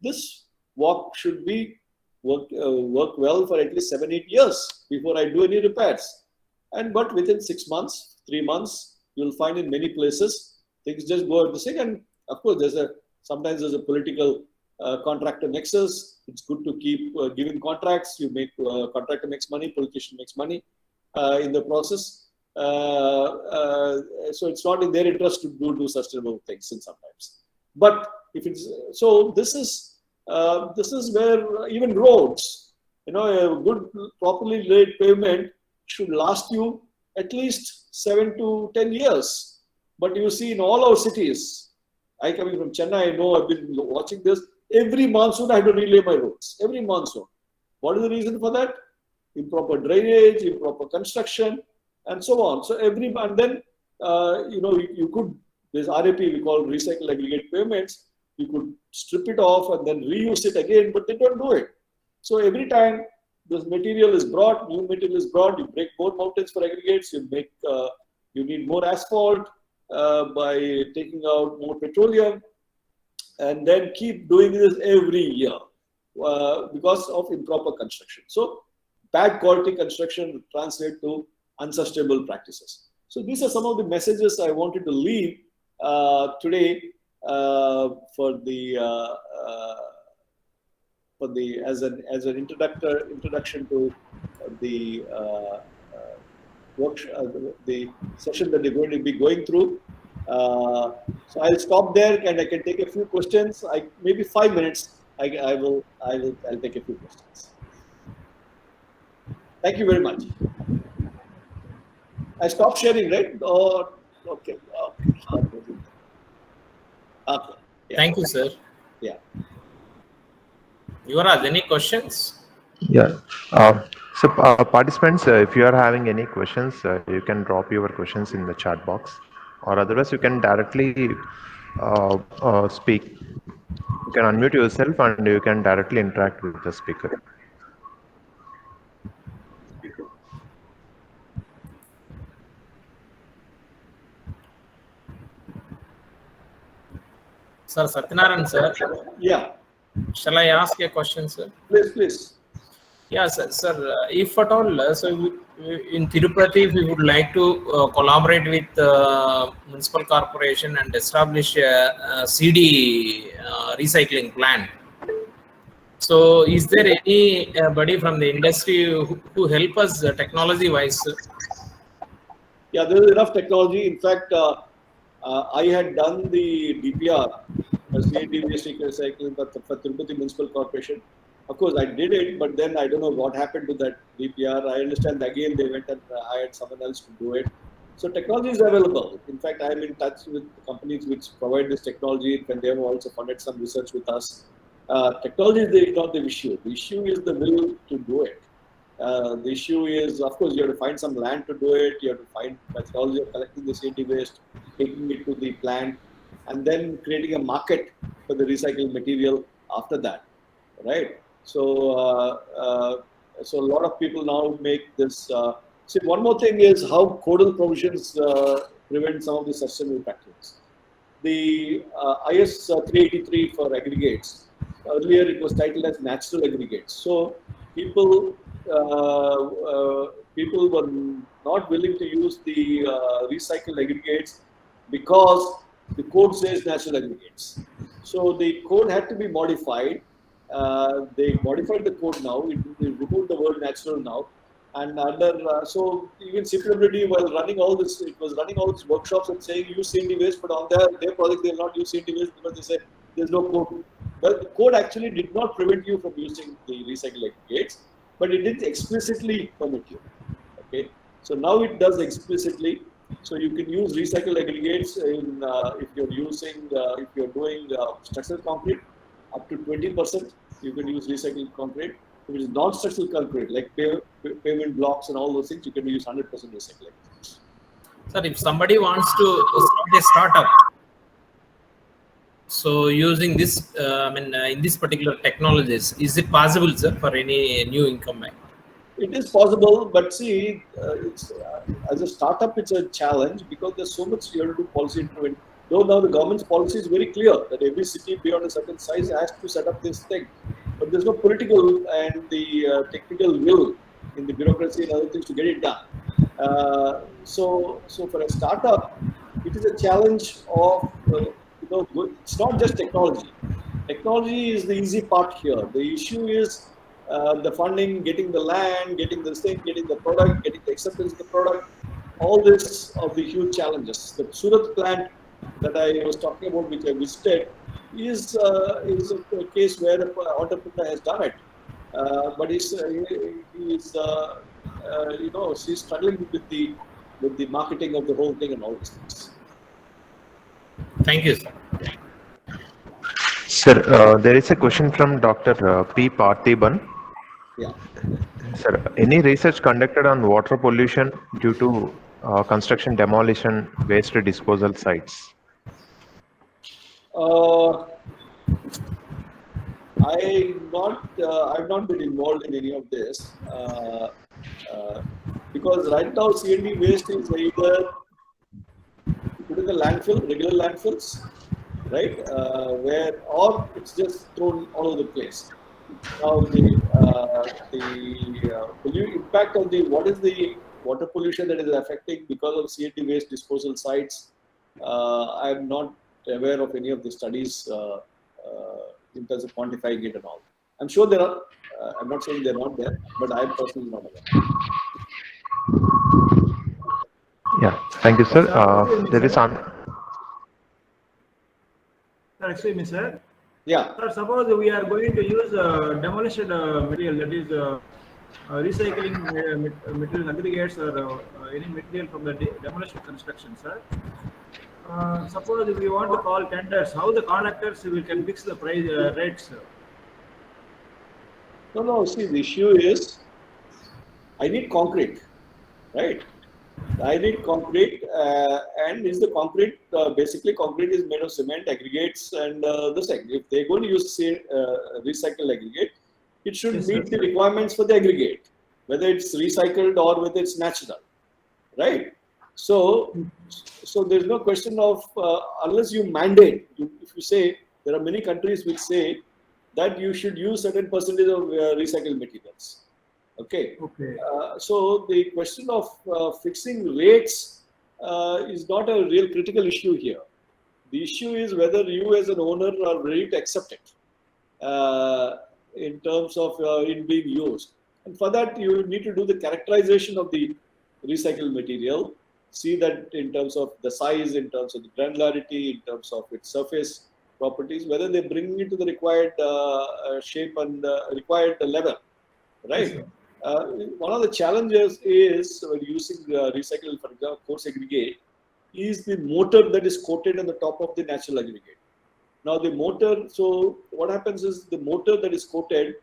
this walk should be work well for at least 7-8 years before I do any repairs. But within 6 months, 3 months, you'll find in many places things just go out the same. And of course, sometimes there's a political contractor nexus. It's good to keep giving contracts. You make contractor makes money, politician makes money in the process. So it's not in their interest to do sustainable things, and sometimes. But if it's so, this is This is where even roads, a good, properly laid pavement should last you at least 7 to 10 years. But you see in all our cities, I coming from Chennai, I know I've been watching this. Every monsoon I have to relay my roads. Every monsoon. What is the reason for that? Improper drainage, improper construction, and so on. So and then you could, there's RAP, we call recycle aggregate pavements. You could strip it off and then reuse it again, but they don't do it. So every time this material is brought, new material is brought, you break more mountains for aggregates, you need more asphalt by taking out more petroleum, and then keep doing this every year because of improper construction. So bad quality construction translate to unsustainable practices. So these are some of the messages I wanted to leave today for the as an introduction to the the session that they're going to be going through. So I'll stop there and I can take a few questions. Maybe 5 minutes. I'll take a few questions. Thank you very much. I stopped sharing, right? Or okay. Okay. Yeah. Thank you, sir. Yeah. Yuvraj, any questions? Yeah. So participants, if you are having any questions, you can drop your questions in the chat box, or otherwise you can directly speak. You can unmute yourself and you can directly interact with the speaker. Sir, Satyanarayan, sir. Yeah. Shall I ask a question, sir? Please. Yeah, sir. If at all, so in Tirupati, we would like to collaborate with municipal corporation and establish a CD recycling plant. So, is there anybody from the industry who help us technology-wise? Yeah, there is enough technology. In fact, I had done the DPR, CNT waste recycling for Tirupati Municipal Corporation. Of course, I did it, but then I don't know what happened to that DPR. I understand again they went and hired someone else to do it. So technology is available. In fact, I am in touch with companies which provide this technology, and they have also funded some research with us. Technology is not the issue. The issue is the will to do it. The issue is, of course, you have to find some land to do it. You have to find methodology of collecting the CNT waste, taking it to the plant, and then creating a market for the recycled material after that, right? So, so a lot of people now make this. See, one more thing is how codal provisions prevent some of the sustainable practices. The IS 383 for aggregates, earlier it was titled as natural aggregates. So people were not willing to use the recycled aggregates because the code says natural aggregates. So the code had to be modified. They modified the code now. It removed the word natural now. And under so even Ciptability, while running all this, it was running all these workshops and saying use CNT waste, but on their project they will not use CNT waste because they say there's no code. Well, the code actually did not prevent you from using the recycled aggregates, but it didn't explicitly permit you. Okay, so now it does explicitly. So you can use recycled aggregates in if you're doing structural concrete up to 20%. You can use recycled concrete. If it is non-structural concrete like pavement blocks and all those things, you can use 100% recycling. Sir, if somebody wants to start a startup, so using this, in this particular technologies, is it possible, sir, for any new incumbent? It is possible, but see, it's as a startup, it's a challenge because there's so much you have to do policy intervention. Though now the government's policy is very clear that every city beyond a certain size has to set up this thing, but there's no political and the technical will in the bureaucracy and other things to get it done. So for a startup, it is a challenge of it's not just technology. Technology is the easy part here. The issue is the funding, getting the land, getting the thing, getting the product, getting the acceptance of the product. All this are the huge challenges. The Surat plant that I was talking about, which I visited, is a case where an entrepreneur has done it, but he's she's struggling with the marketing of the whole thing and all these things. Thank you, sir. Sir, there is a question from Dr. P. Parthiban. Yeah. Sir, any research conducted on water pollution due to construction demolition waste disposal sites? I've not been involved in any of this because right now C&D waste is either put in the landfill, regular landfills, right? Or it's just thrown all over the place. Now the impact of what is the water pollution that is affecting because of C&D waste disposal sites? I'm not aware of any of the studies in terms of quantifying it and all. I'm sure there are. I'm not saying they're not there, but I'm personally not aware. Yeah, thank you, sir. There is Excuse me, sir. Yeah. Sir, suppose we are going to use demolition material, that is recycling material aggregates or any material from the demolition construction, sir. Suppose if we want to call tenders, how the contractors can fix the price rates? No. See, the issue is, I need concrete, right? I need concrete, and is the concrete basically concrete is made of cement, aggregates, and the thing. If they're going to use recycled aggregate, it should meet the requirements for the aggregate, whether it's recycled or whether it's natural, right? So there's no question of unless you mandate. If you say, there are many countries which say that you should use certain percentage of recycled materials. Okay. So the question of fixing rates is not a real critical issue here. The issue is whether you as an owner are ready to accept it in terms of it being used. And for that, you need to do the characterization of the recycled material, see that in terms of the size, in terms of the granularity, in terms of its surface properties, whether they bring it to the required shape and required level, right? Yes, one of the challenges is when using recycled, for example, coarse aggregate, is the motor that is coated on the top of the natural aggregate. Now the motor, so what happens is the motor that is coated,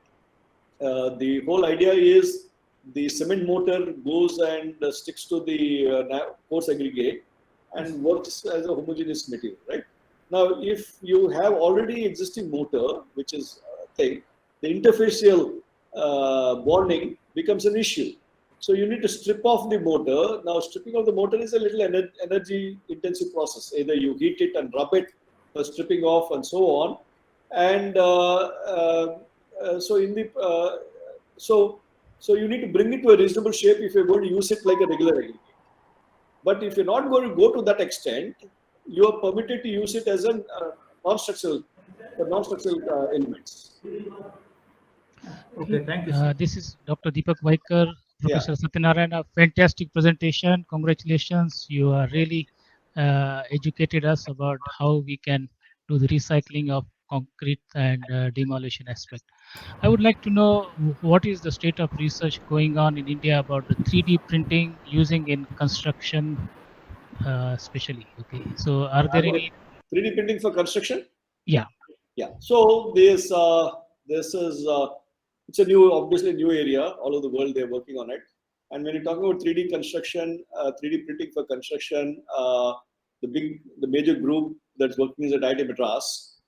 the whole idea is the cement motor goes and sticks to the coarse aggregate and works as a homogeneous material, right? Now, if you have already existing motor, which is the interfacial bonding becomes an issue. So you need to strip off the motor. Now, stripping of the motor is a little energy intensive process. Either you heat it and rub it, stripping off and so on. And so you need to bring it to a reasonable shape if you're going to use it like a regular aggregate. But if you're not going to go to that extent, you are permitted to use it as a non-structural elements. Okay, thank you. This is Dr. Deepak Vaikar, Professor Satyanarayana. Fantastic presentation. Congratulations. You are really educated us about how we can do the recycling of concrete and demolition aspect. I would like to know what is the state of research going on in India about the 3D printing using in construction, especially. Okay, so are there any 3D printing for construction? Yeah. So this is it's a new, obviously new area. All over the world they're working on it. And when you're talking about 3D construction, 3D printing for construction, the major group that's working is at IIT Madras.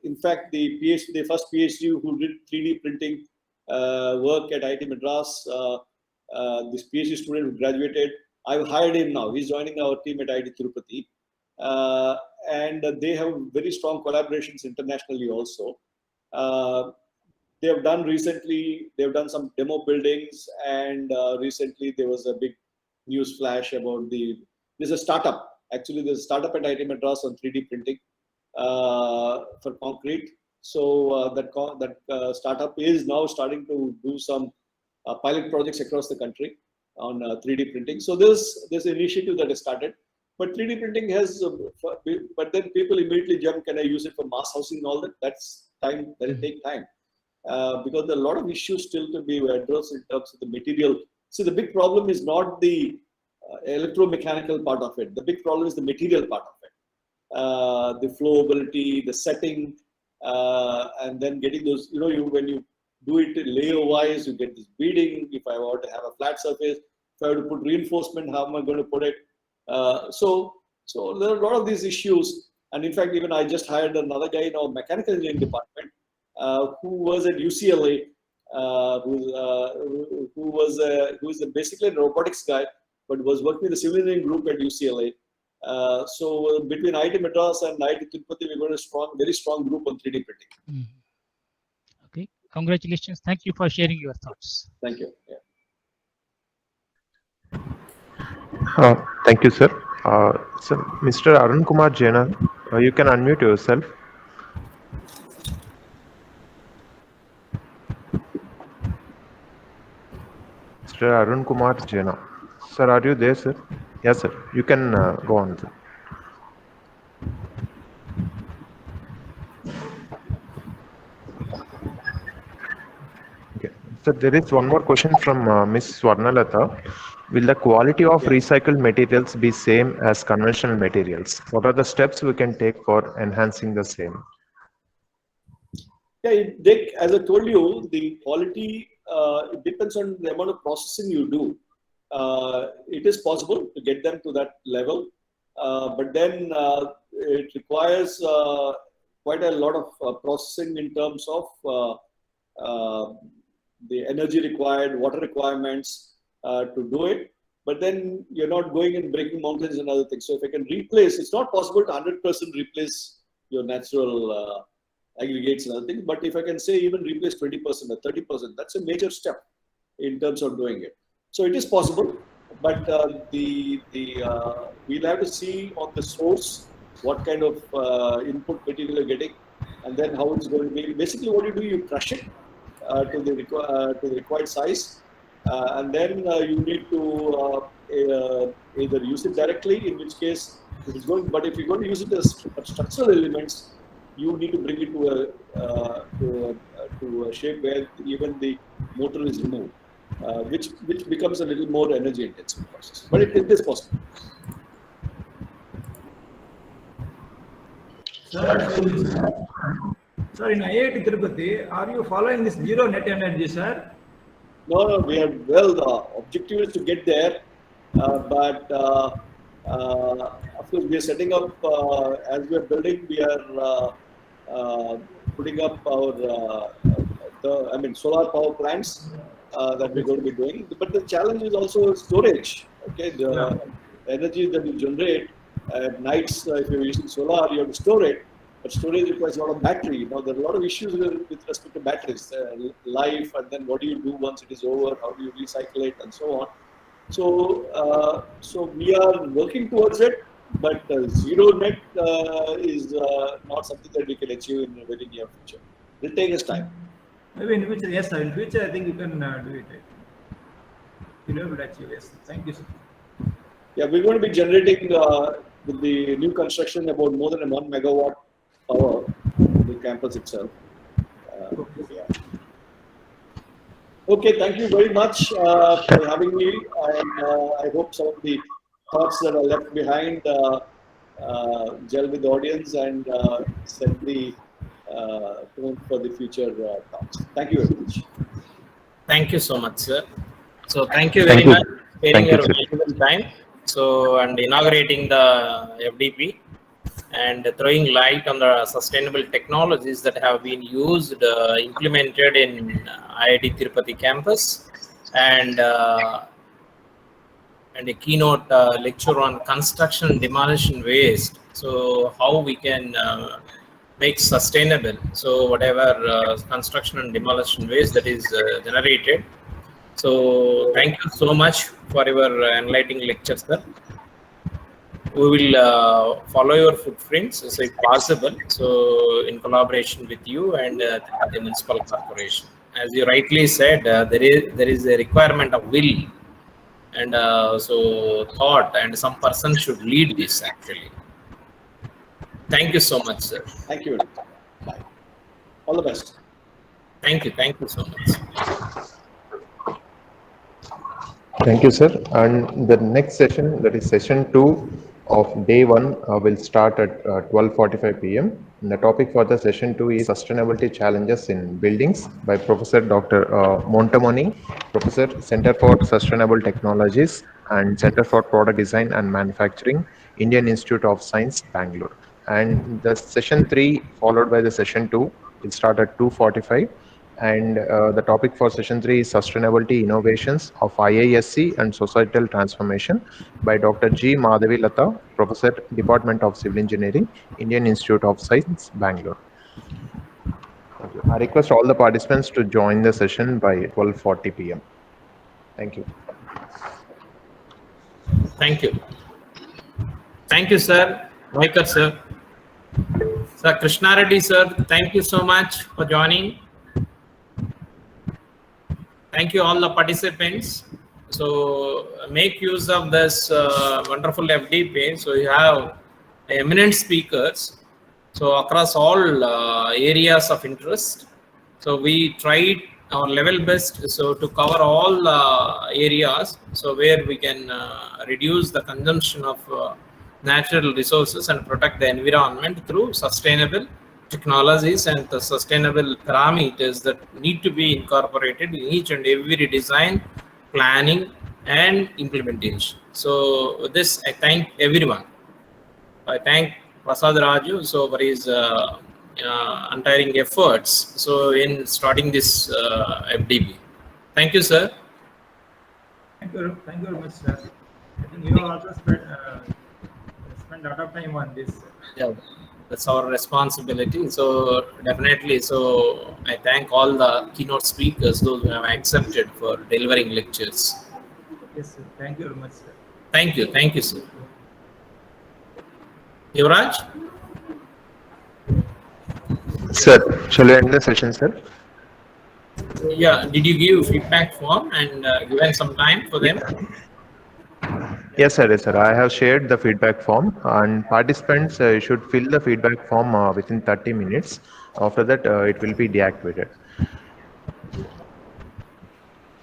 In fact, the first PhD who did 3D printing work at IIT Madras, this PhD student who graduated, I've hired him now. He's joining our team at IIT Tirupati. And they have very strong collaborations internationally also. They have done some demo buildings, and recently there was a big news flash about there's a startup. Actually, there's a startup at IIT Madras on 3D printing for concrete. So that startup is now starting to do some pilot projects across the country on 3D printing. So there's an initiative that has started. But 3D printing has, but then people immediately jump, can I use it for mass housing and all that? That's time, that will take time. Because there are a lot of issues still to be addressed in terms of the material. See, the big problem is not the electromechanical part of it. The big problem is the material part of it. The flowability, the setting, and then getting those, when you do it layer-wise, you get this beading. If I want to have a flat surface, if I have to put reinforcement, how am I going to put it? So there are a lot of these issues. And in fact, even I just hired another guy in our mechanical engineering department who was at UCLA, who is basically a robotics guy, but was working with the civil engineering group at UCLA. So between IIT Madras and IIT Tirupati, we got a very strong group on 3D printing. Okay, congratulations. Thank you for sharing your thoughts. Thank you. Yeah. Thank you, sir. So, Mr. Arun Kumar Jaina, you can unmute yourself. Mr. Arun Kumar Jaina. Sir, are you there, sir? Yes, sir. You can go on, sir. Okay. Sir, there is one more question from Ms. Swarnalatha. Will the quality of recycled materials be same as conventional materials? What are the steps we can take for enhancing the same? Yeah, as I told you, the quality it depends on the amount of processing you do. It is possible to get them to that level, but then it requires quite a lot of processing in terms of the energy required, water requirements to do it. But then you're not going and breaking mountains and other things. So if I can replace, it's not possible to 100% replace your natural aggregates and other things. But if I can say even replace 20% or 30%, that's a major step in terms of doing it. So it is possible, but we'll have to see on the source what kind of input material you're getting, and then how it's going to be. Basically, what you do, you crush it to the required size, and then you need to either use it directly, in which case it is going. But if you're going to use it as structural elements, you need to bring it to a shape where even the motor is removed. Which becomes a little more energy intensive process, but it is possible. Sir, in IIT Tirupati, are you following this zero net energy, sir? No, we are, well, the objective is to get there, but of course we are setting up, as we are building, we are putting up our, solar power plants that we're going to be doing. But the challenge is also storage. Okay, the energy that you generate at nights, if you're using solar, you have to store it. But storage requires a lot of battery. Now, there are a lot of issues with respect to batteries, life, and then what do you do once it is over? How do you recycle it, and so on. So, so we are working towards it, but zero net is not something that we can achieve in a very near future. It will take us time. Maybe in future, yes, sir. In future, I think you can do it. You know, but achieve, yes. Thank you, sir. Yeah, we're going to be generating with the new construction about more than 1 megawatt power in the campus itself. Yeah. Okay, thank you very much for having me. And I hope some of the thoughts that are left behind gel with the audience and set the tone for the future talks. Thank you very much. Thank you so much, sir. So thank you very much for sparing your valuable time. So, and inaugurating the FDP and throwing light on the sustainable technologies that have been used, implemented in IIT Tirupati campus, and a keynote lecture on construction and demolition waste. So how we can make sustainable. So whatever construction and demolition waste that is generated. So thank you so much for your enlightening lecture, sir. We will follow your footprints, so if possible, so in collaboration with you and the municipal corporation. As you rightly said, there is a requirement of will and so thought, and some person should lead this actually. Thank you so much, sir. Thank you. Bye. All the best. Thank you so much. Thank you, sir. And the next session, that is session 2 of day 1, will start at 12:45 p.m. And the topic for the session 2 is sustainability challenges in buildings by Professor Dr. Montamoni, Professor, Center for Sustainable Technologies and Center for Product Design and Manufacturing, Indian Institute of Science, Bangalore. And the session 3 followed by the session 2 will start at 2:45. And the topic for session 3 is sustainability innovations of IISc and societal transformation by Dr. G. Madhavi Lata, Professor, Department of Civil Engineering, Indian Institute of Science, Bangalore. Thank you. I request all the participants to join the session by 12:40 p.m. Thank you. Thank you. Thank you, sir. Vaikar, sir. Sir Krishna Reddy, sir, thank you so much for joining. Thank you all the participants. So make use of this wonderful FDP. So you have eminent speakers. So across all areas of interest. So we tried our level best so to cover all areas. So where we can reduce the consumption of natural resources and protect the environment through sustainable technologies and the sustainable parameters that need to be incorporated in each and every design, planning and implementation. So with this, I thank everyone. I thank Prasad Raju for his untiring efforts so in starting this FDP. Thank you, sir. Thank you very much, sir. I think you have also spent a lot of time on this. Yeah, that's our responsibility. So definitely, so I thank all the keynote speakers, those who have accepted for delivering lectures. Yes, sir. Thank you very much, sir. Thank you, sir. Yuvraj? Sir, shall we end the session, sir? Yeah, did you give feedback form and given some time for them? Yes, sir. Yes, sir. I have shared the feedback form, and participants should fill the feedback form within 30 minutes. After that, it will be deactivated.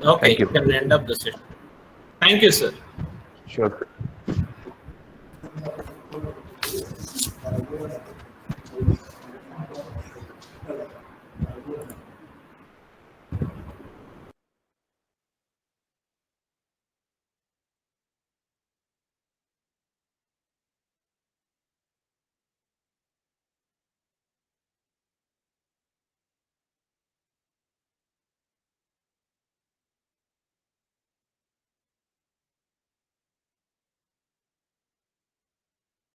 Okay, Thank you. you can end up the session. Thank you, sir. Sure.